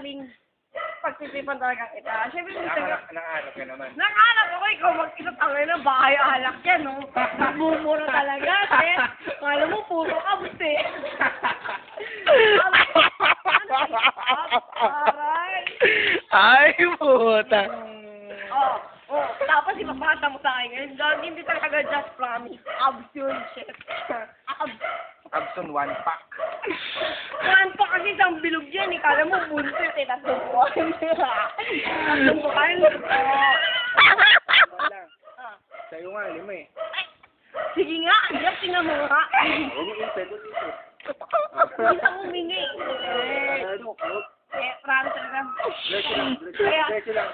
sakaling pagtitipan talaga kita. Siyempre, Nakahanap ka naman. nakahanap ako, ikaw mag-isat ang ina, bahay alak yan, no? Nagmumura talaga, eh. Kala mo, puro kabus, eh. Aray. Ay, puta. Tapos ipapakita mo sa akin ngayon, gagawin hindi talaga just promise. Abs yun, shit. Abs. Abson 1 pack. Kuhan pa kasi isang bilog yan, eh. Kala mo, buntot, eh. Nasumpuan. Nasumpuan. Wala. Sa'yo nga, 5 eh. Sige nga, just tingnan mo nga. Huwag mo isip, huwag isip. Hindi ka humingi. Promise talaga. Diretso lang.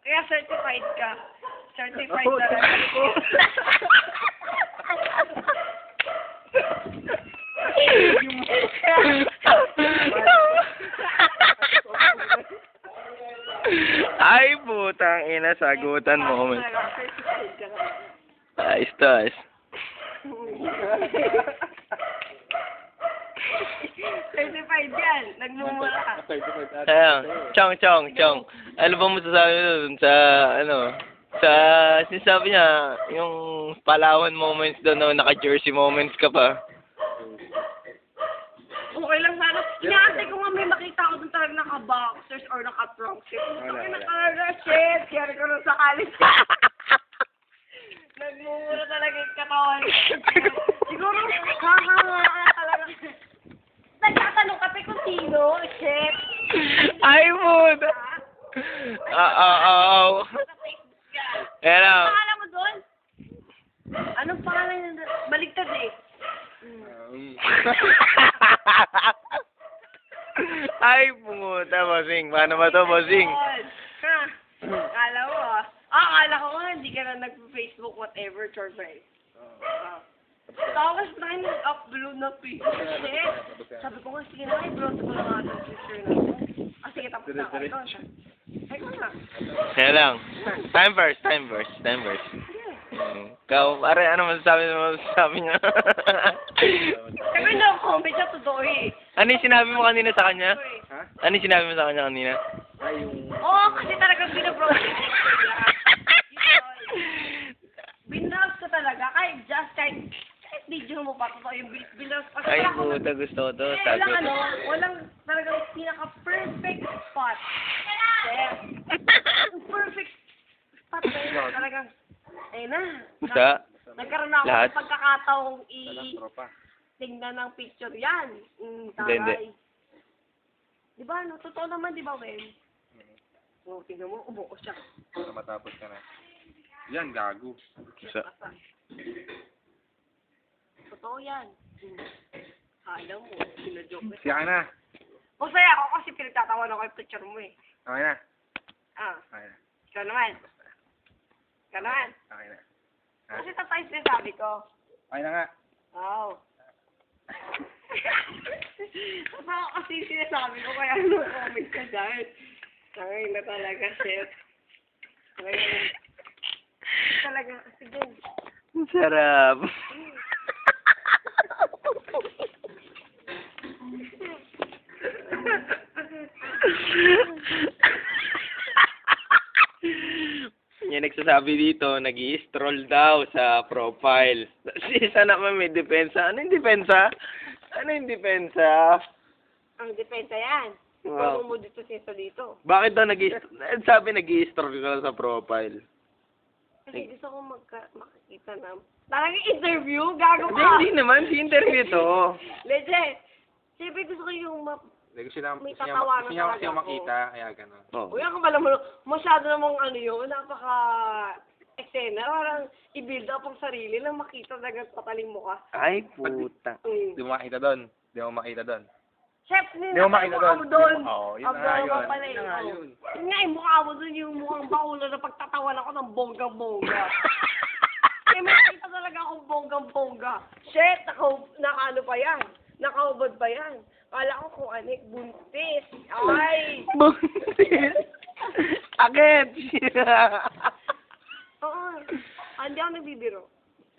Kaya certified ka. Certified talaga. Ay, putang ina, sagutan mo. Certified ka. Ayos to, ayos. Certified yan. Nagmumura ka. Ayan, Chong. Ano ba masasabi mo dun sa, sa sinasabi niya, yung Palawan moments doon, no, naka-jersey moments ka pa. Okay lang sana. Inaantay ko nga may makita ako dun talaga naka-boxers or naka-trunk shit. Okay na talaga, shit. Kaya ko rin sa kalis. Nagmumura talaga yung katawan. Siguro, haha talaga. Nagtatanong kasi kung sino, shit. Ay, puta. Ayan Anong o. pangalan mo doon? Anong pangalan niya doon? Baligtad eh. Ay, puta, bossing. Paano ba to, bossing? Ha? Akala mo ah. Akala ko nga hindi ka na nag-Facebook whatever, Chorbay. Tapos na kayo nag-upload na picture. Shit. Sabi ko nga, sige na, i-upload ko na nga itong picture na ito. Ah, sige, tapos na ako. Ay, ko na. Kaya lang. Time verse. Ikaw, pare, ano masasabi niya? Sabi na, comment siya, totoo eh. Ano yung sinabi mo kanina sa kanya? Ha? Ano yung sinabi mo sa kanya kanina? Ay, yung... Oo, kasi talagang binabroad. Binabroad ko talaga. Kahit video mo pa, totoo yung binabroad. Ay, puta, gusto ko to. Walang talagang pinaka-perfect spot. Perfect spot na yun. Talagang, ayun na. Sa? Nagkaroon ako Lahat? ng pagkakataong tropa. tingnan ng picture yan. Hindi. Taray. Di ba, no? Totoo naman, di ba, Wen? O, tingnan mo, umuo siya. Para matapos ka na. Yan, gago. Sa? Totoo yan. Alam mo, sinajoke. Siya ka na. Masaya ako kasi pinagtatawan ako yung picture mo eh. Okay na. Ah, ikaw naman. Ikaw naman. Okay na. Kasi tatay sinasabi ko. Okay na nga. Wow. Totoo kasi sinasabi ko kaya no-comment ka dahil. Tangay na talaga, shit. Ngayon. Talaga, sige. Sarap. Yung nagsasabi dito, nag-i-stroll daw sa profile. Isa naman may depensa. Ano yung depensa? Ang depensa yan. Wow. Kung mo dito siya dito. Bakit daw sabi nag-i-stroll ka sa profile? Kasi gusto ko makakita na. Talagang interview? Gago ka! Hindi naman. Si interview to. Legit. Siyempre gusto ko yung may tatawanan Gusto talaga niya ako. makita, kaya gano'n. Oh. Uy, ako pala mo, masyado namang yun, napaka-eksena. Parang i-build up ang sarili lang makita talaga pataling mo ka. Ay, puta. Hindi mo makita doon. Chef, Hindi mo makita doon. Oo, yun na nga yun. Pala, Yun na nga yun. Yun nga, yung mukha mo doon, yung mukhang bakulo na pagtatawan ako ng bongga-bongga. Eh, makita talaga akong bonggang-bongga. Shit, naka-ano pa yan? Nakaubod pa yan? Kala ko kung anik, buntis. Ay! Buntis. Akit. Oo. Hindi ako nagbibiro.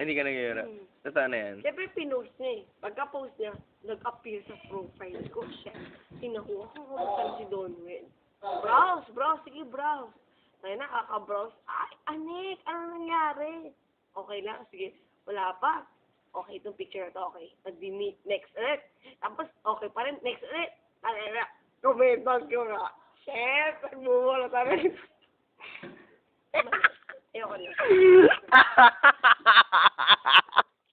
Hindi ka nag-iura. Saan na yan? Siyempre, pinost niya eh. Pagka-post niya, nag-appear sa profile ko. Siya, tinakuha ko kung si Donwell. Browse, sige, browse. Tayo na, kaka-browse. Ay, anik, ano nangyari? Okay lang, sige, wala pa. Okay, itong picture na to, okay. Nag-delete, next ulit. Tapos, okay pa rin, next ulit. Tayo na, kumentan ko nga. Shit, nagmumula tayo. Ayoko na.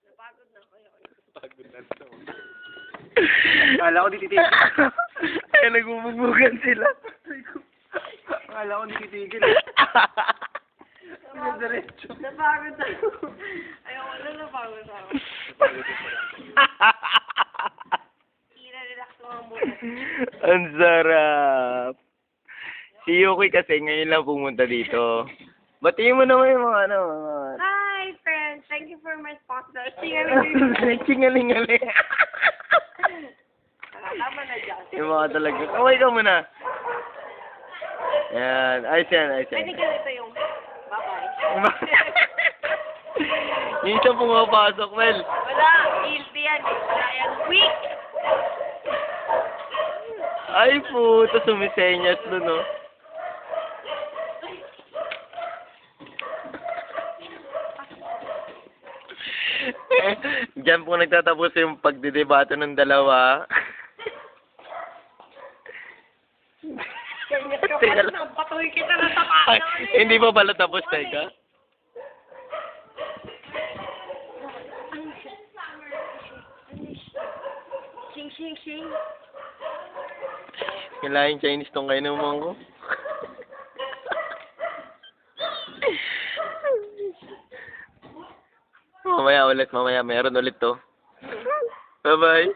Napagod na ako, ayoko na. Pagod na ito. Akala ko di titigil. Ay, nagbubugbugan sila. Akala ko di titigil. Diretso. Napagod na ako. Ayoko na, napagod na ako. I-relax mo ang muna. Ang sarap. Si Yuki kasi ngayon lang pumunta dito. Batiin mo naman yung mga ano, mga... Hi, friends. Thank you for my sponsor. Tingaling. Chingaling-aling. Tama na dyan. Yung mga talaga. Kaway ka muna. Yan. Ayos yan, ayos yan. Pwede ganito yung bye-bye. Yung siya pumapasok, Mel. Wala. Guilty yan eh. Wala yan. Weak. Ay, puto. Sumisenyas doon, no? Diyan po nagtatapos yung pagdidebate ng dalawa. Kanya ka Teka pala. lang. Napatuloy kita na sa Ay, kanan. hindi pa pala tapos, teka. Shing, shing, shing. Kailangan Chinese tong kainuman ko. Mamaya ulit, mamaya. Meron ulit to. Bye-bye.